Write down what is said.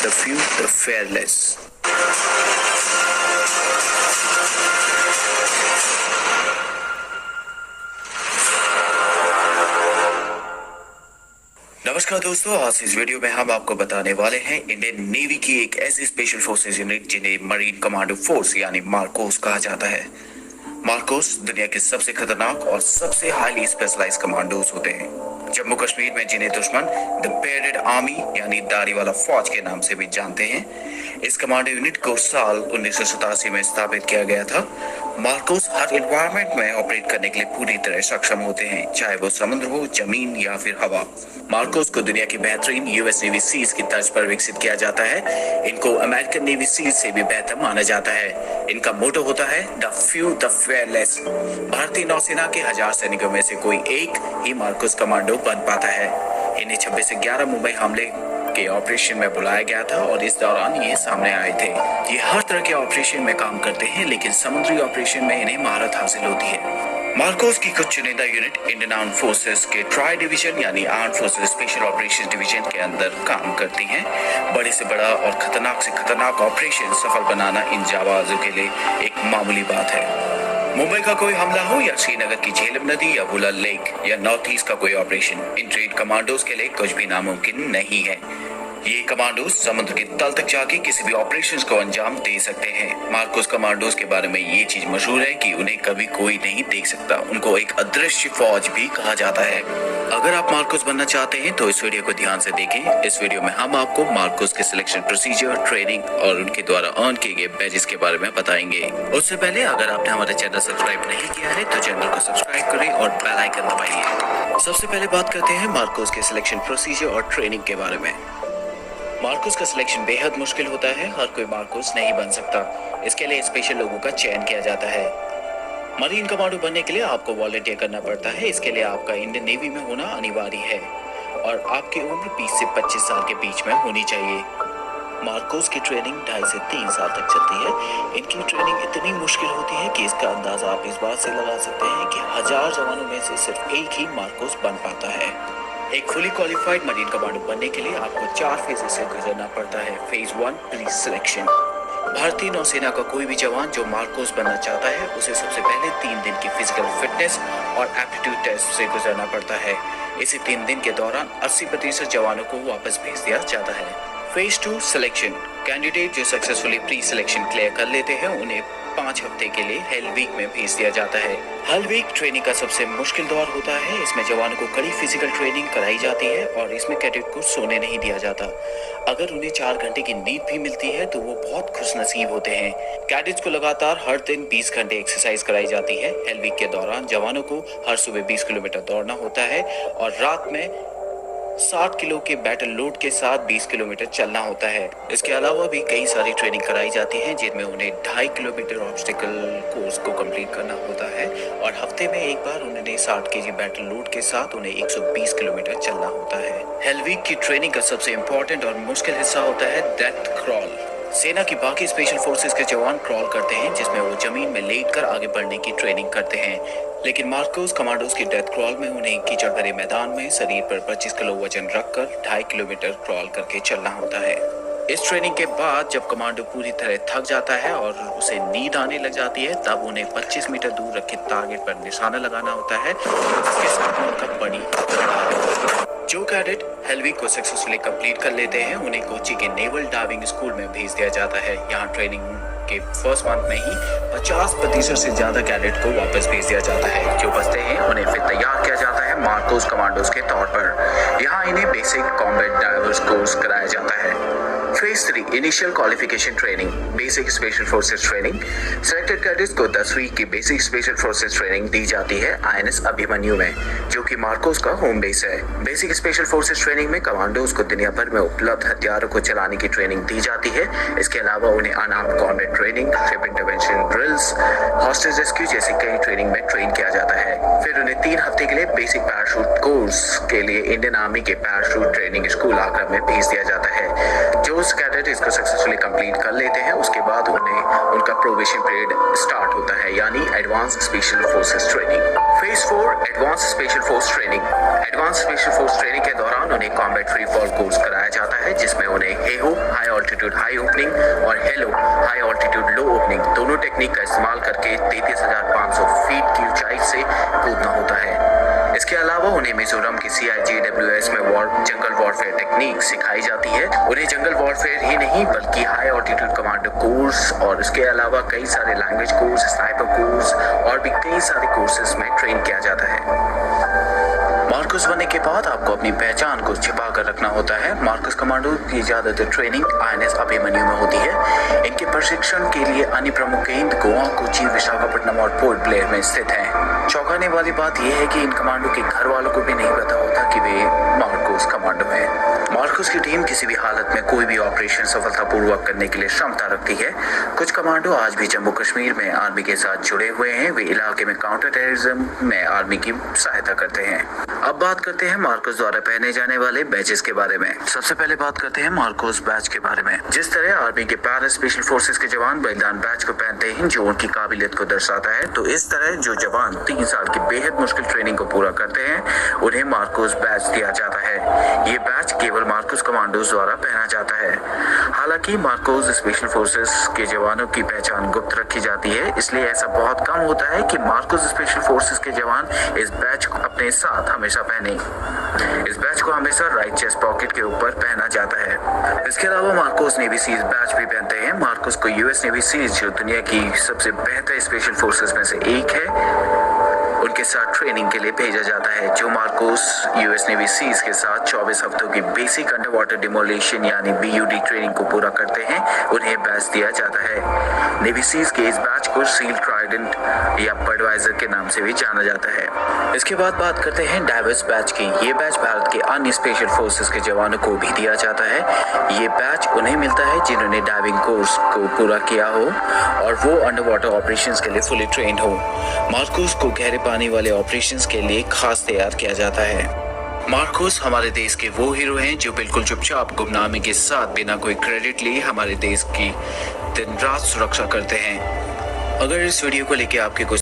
the few, the fearless. नमस्कार दोस्तों, आज इस वीडियो में हम आपको बताने वाले हैं इंडियन नेवी की एक ऐसी स्पेशल फोर्सेस यूनिट जिन्हें मरीन कमांडो फोर्स यानी मार्कोस कहा जाता है। मार्कोस दुनिया के सबसे खतरनाक और सबसे हाईली स्पेशलाइज कमांडोज होते हैं। जम्मू कश्मीर में जिन्हें दुश्मन द बेयर्डेड आर्मी यानी दाढ़ी वाला फौज के नाम से भी जानते हैं, इस कमांडो यूनिट को साल 1987 में स्थापित किया गया था। मार्कोस हर एनवायरनमेंट में ऑपरेट करने के लिए पूरी तरह सक्षम होते हैं, चाहे वो समुद्र हो, जमीन या फिर हवा। मार्कोस को दुनिया की बेहतरीन यूएस नेवी सीज की तर्ज पर विकसित किया जाता है। इनको अमेरिकन नेवी सीज से भी बेहतर माना जाता है। इनका मोटो होता है द फ्यू द फेयरलेस। भारतीय नौसेना के 1000 सैनिकों में से कोई एक ही मार्कोस कमांडो बन पाता है। इन्हें 26 से 11 मुंबई हमले के ऑपरेशन में बुलाया गया था और इस दौरान ये सामने आए थे। ये हर तरह के ऑपरेशन में काम करते हैं, लेकिन समुद्री ऑपरेशन में इन्हें महारत हासिल होती है। मार्कोस की कुछ चुनिंदा यूनिट इंडियन आर्म फोर्सेस के ट्राई डिवीजन यानी arm forces special operation division के अंदर काम करती हैं। बड़े से बड़ा और खतरनाक से खतरनाक ऑपरेशन सफल बनाना इन जाबाजों के लिए एक मामूली बात है। मुंबई का कोई हमला हो या श्रीनगर की झेलम नदी या बुलर लेक या नॉर्थ ईस्ट का कोई ऑपरेशन, इन ट्रेड कमांडोज के लिए कुछ भी नामुमकिन नहीं है। ये कमांडोज समुद्र के तल तक जाके किसी भी ऑपरेशंस को अंजाम दे सकते हैं। मार्कोस कमांडोज के बारे में ये चीज मशहूर है कि उन्हें कभी कोई नहीं देख सकता। उनको एक अदृश्य फौज भी कहा जाता है। अगर आप मार्कोस बनना चाहते हैं तो इस वीडियो को ध्यान से देखें। इस वीडियो में हम आपको मार्कोस के सिलेक्शन प्रोसीजर, ट्रेनिंग और उनके द्वारा अर्न किए गए बैजेस के बारे में बताएंगे। उससे पहले अगर आपने हमारा चैनल सब्सक्राइब नहीं किया है तो चैनल को सब्सक्राइब करें और बेल आइकन दबाइए। सबसे पहले बात करते हैं मार्कोस के सिलेक्शन प्रोसीजर और ट्रेनिंग के बारे में। मार्कोस का सिलेक्शन बेहद मुश्किल होता है। हर कोई मार्कोस नहीं बन सकता। इसके लिए स्पेशल लोगों का चयन किया जाता है। मरीन कमांडो बनने के लिए आपको वॉलंटियर करना पड़ता है। इसके लिए आपका इंडियन नेवी में होना अनिवार्य है और आपकी उम्र 20 से 25 साल के बीच में होनी चाहिए। मार्कोस की ट्रेनिंग 2.5 से 3 साल तक चलती है। इनकी ट्रेनिंग इतनी मुश्किल होती है कि इसका अंदाजा आप इस बात से लगा सकते हैं कि 1000 जवानों में से सिर्फ एक ही मार्कोस बन पाता है। एक फुली क्वालिफाइड मरीन कमांडो बनने के लिए आपको 4 फेजेस से गुजरना पड़ता है। Phase 1 pre selection. भारतीय नौसेना का कोई भी जवान जो मार्कोस बनना चाहता है उसे सबसे पहले 3 दिन की फिजिकल फिटनेस और एप्टीट्यूड टेस्ट से गुजरना पड़ता है। इसी 3 दिन के दौरान 80% जवानों को वापस भेज दिया जाता है। Phase 2 selection. कैंडिडेट जो सक्सेसफुली प्री सिलेक्शन क्लियर कर लेते हैं उन्हें 5 हफ्ते के लिए हेल वीक में भेज दिया जाता है। हेल वीक ट्रेनिंग का सबसे मुश्किल दौर होता है। इसमें जवानों को कड़ी फिजिकल ट्रेनिंग कराई जाती है और इसमें कैडेट को सोने नहीं दिया जाता। अगर उन्हें 4 घंटे की नींद भी मिलती है तो वो बहुत खुशनसीब होते हैं। कैडेट्स को लगातार हर दिन 20 घंटे एक्सरसाइज कराई जाती है। हेल वीक के दौरान जवानों को हर सुबह 20 किलोमीटर दौड़ना होता है और रात में 60 किलो के बैटल लोड के साथ 20 किलोमीटर चलना होता है। इसके अलावा भी कई सारी ट्रेनिंग कराई जाती है जिनमें उन्हें 2.5 किलोमीटर ऑब्स्टिकल कोर्स को कंप्लीट करना होता है और हफ्ते में एक बार उन्हें 60 केजी बैटल लोड के साथ उन्हें 120 किलोमीटर चलना होता है। हेल वीक की ट्रेनिंग का सबसे इम्पोर्टेंट और मुश्किल हिस्सा होता है डेथ क्रॉल। सेना की बाकी स्पेशल फोर्सेस के जवान क्रॉल करते हैं जिसमें वो जमीन में लेटकर आगे बढ़ने की ट्रेनिंग करते हैं, लेकिन मार्कोस कमांडोज की डेथ क्रॉल में उन्हें कीचड़ भरे मैदान में शरीर पर 25 किलो वजन रखकर 2.5 किलोमीटर क्रॉल करके चलना होता है। इस ट्रेनिंग के बाद जब कमांडो पूरी तरह थक जाता है और उसे नींद आने लग जाती है तब उन्हें 25 मीटर दूर रखे टारगेट पर निशाना लगाना होता है जिसके साथ उनका बड़ी। जो कैडेट हेल वीक को सक्सेसफुली कंप्लीट कर लेते हैं उन्हें कोची के नेवल डाइविंग स्कूल में भेज दिया जाता है। यहाँ ट्रेनिंग के फर्स्ट मंथ में ही 50% से ज्यादा कैडेट को वापस भेज दिया जाता है। जो बचते हैं उन्हें फिर तैयार किया जाता है मार्कोस कमांडोज के तौर पर। यहाँ इन्हें बेसिक कॉम्बैट डाइवर्स कोर्स कराया जाता है। Phase 3 initial qualification training, basic special forces training. Selected cadets को 10 वीक की बेसिक स्पेशल फोर्सेस ट्रेनिंग दी जाती है INS अभिमन्यु में, जो कि मार्कोस का होम बेस है। बेसिक स्पेशल फोर्सेस ट्रेनिंग में कमांडोज को दुनिया भर में उपलब्ध हथियारों को चलाने की ट्रेनिंग दी जाती है। इसके अलावा उन्हें unarmoured combat training, trip intervention drills, hostage rescue जैसी कई ट्रेनिंग में ट्रेन किया जाता है। फिर उन्हें 3 हफ्ते के लिए बेसिक पैराशूट कोर्स के लिए इंडियन आर्मी के पैराशूट ट्रेनिंग स्कूल आगरा में भेज दिया जाता है। जो कैडेट इसको सक्सेसफुली कंप्लीट कर लेते हैं उसके बाद उन्हें उनका प्रोबेशन पीरियड स्टार्ट होता है, यानी advance special forces training. Phase 4 advance special force training. Advance special force training के दौरान उन्हें कॉम्बैट फ्री फॉल कोर्स कराया जाता है जिसमें उन्हें हेहू हाई ऑल्टीट्यूड हाई ओपनिंग और हेलो हाई ऑल्टीट्यूड लो ओपनिंग दोनों टेक्निक का इस्तेमाल करके 33,500 फीट की ऊंचाई से कूदना होता है। इसके अलावा उन्हें मिजोरम की CIJWS में जंगल वॉरफेयर टेक्निक सिखाई जाती है। उन्हें जंगल वॉरफेयर ही नहीं बल्कि हाई ऑल्टीट्यूड कमांडो कोर्स और इसके अलावा कई सारे लैंग्वेज कोर्स, स्नाइपर कोर्स और भी कई सारे कोर्सेज में ट्रेन किया जाता है। मार्कोस बनने के बाद आपको अपनी पहचान को छिपा कर रखना होता है। मार्कोस कमांडो की ज्यादातर ट्रेनिंग INS अभिमन्यु में होती है। इनके प्रशिक्षण के लिए अन्य प्रमुख केंद्र गोवा, कोची, विशाखापट्टनम और पोर्ट ब्लेयर में स्थित हैं। चौंकाने वाली बात यह है कि इन कमांडो के घर वालों को भी नहीं पता होता कि वे मार्कोस कमांडो हैं। मार्कोस की टीम किसी भी हालत में कोई भी ऑपरेशन सफलतापूर्वक करने के लिए क्षमता रखती है। कुछ कमांडो आज भी जम्मू कश्मीर में आर्मी के साथ जुड़े हुए हैं। वे इलाके में काउंटर टेररिज्म में आर्मी की सहायता करते हैं। अब बात करते हैं मार्कोस द्वारा पहने जाने वाले बैचेस के बारे में। सबसे पहले बात करते हैं मार्कोस बैच के बारे में। जिस तरह आर्मी के पैरा स्पेशल फोर्सेस के जवान बलिदान बैच को पहनते हैं जो उनकी काबिलियत को दर्शाता है, तो इस तरह जो जवान 3 साल की बेहद मुश्किल ट्रेनिंग को पूरा करते हैं उन्हें मार्कोस बैच दिया जाता है। ये बैच केवल मार्कोस कमांडोज द्वारा पहना जाता है। हालांकि मार्कोस स्पेशल फोर्सेस के जवानों की पहचान गुप्त रखी जाती है, इसलिए ऐसा बहुत कम होता है कि मार्कोस स्पेशल फोर्सेस के जवान इस बैच को अपने साथ हमेशा पहने। इस बैच को हमेशा राइट चेस्ट पॉकेट के ऊपर पहना जाता है। इसके अलावा मार्कोस नेवी सीज बैच भी पहनते हैं। मार्कोस को US नेवी सीज जो दुनिया की सबसे बेहतर स्पेशल फोर्सेस में से एक है, उनके साथ ट्रेनिंग के लिए भेजा जाता है। जो मार्कोस US नेवी सीज के साथ 24 हफ्तों की बेसिक अंडर वाटर डिमोलिशन यानी BUD ट्रेनिंग को पूरा करते हैं, उन्हें बैच दिया जाता है। नेवी सीज के इस बैच को सील ट्राइडेंट या बडवाइजर के नाम से भी जाना जाता है। इसके बाद बात करते हैं डाइवर्स बैच की। ये बैच भारत के अन्य स्पेशल फोर्सेस के जवानों को भी दिया जाता है। ये बैच उन्हें मिलता है जिन्होंने डाइविंग कोर्स को पूरा किया हो और वो अंडर वाटर ऑपरेशंस के लिए फुली ट्रेन्ड हो। मार्कोस को गहरे पानी वाले ऑपरेशंस के लिए खास तैयार किया जाता है। मार्कोस हमारे देश के वो हीरो हैं जो बिल्कुल चुपचाप गुमनामी के साथ बिना कोई क्रेडिट लिए हमारे देश की दिन रात सुरक्षा करते हैं। अगर इस वीडियो को लेकर आपके कुछ